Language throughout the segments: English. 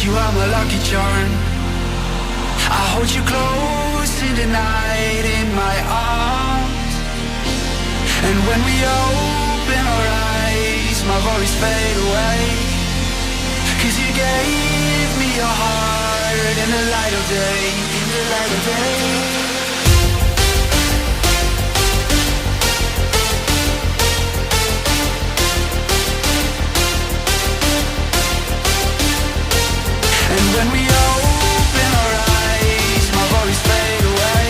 you are my lucky charm. I hold you close in the night in my arms. And when we open our eyes, my worries fade away. 'Cause you gave me your heart in the light of day, in the light of day. When we open our eyes, my worries fade away.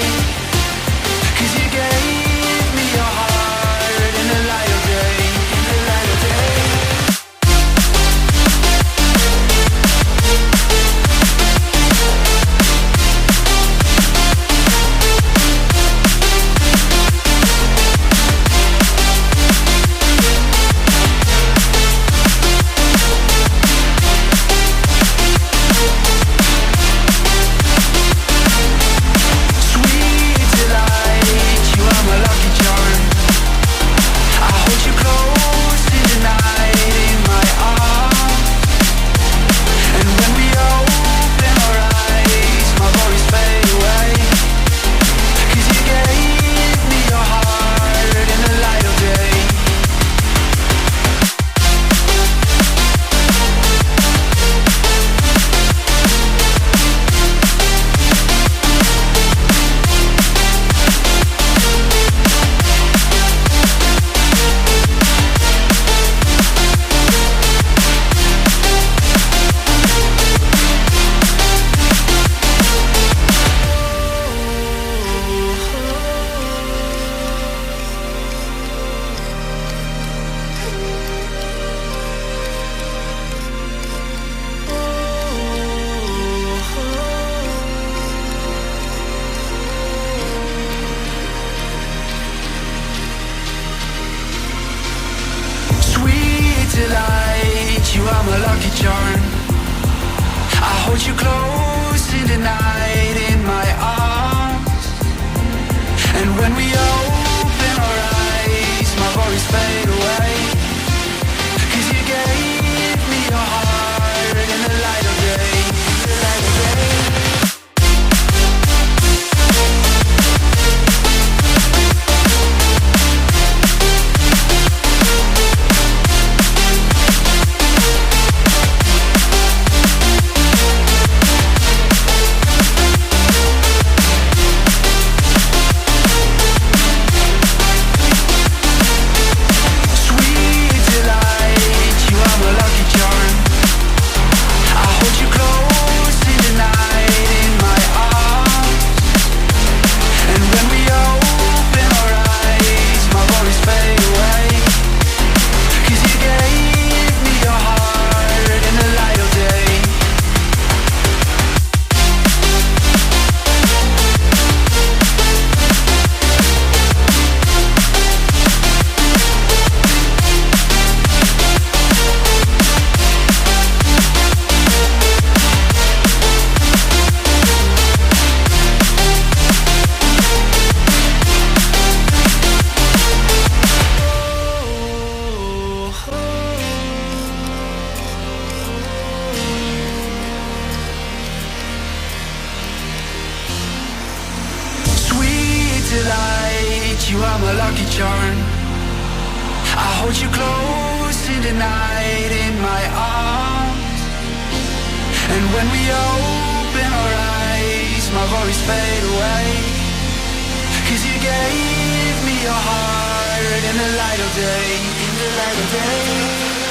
'Cause you gave me your heart in the light of day, in the light of day. Delight, you are my lucky charm. I hold you close in the night in my arms. And when we open our eyes, my worries fade away. 'Cause you gave me your heart in the light of day, in the light of day. Delight, you are my lucky charm. I hold you close in the night in my arms. And when we open our eyes, my worries fade away. 'Cause you gave me your heart in the light of day, in the light of day.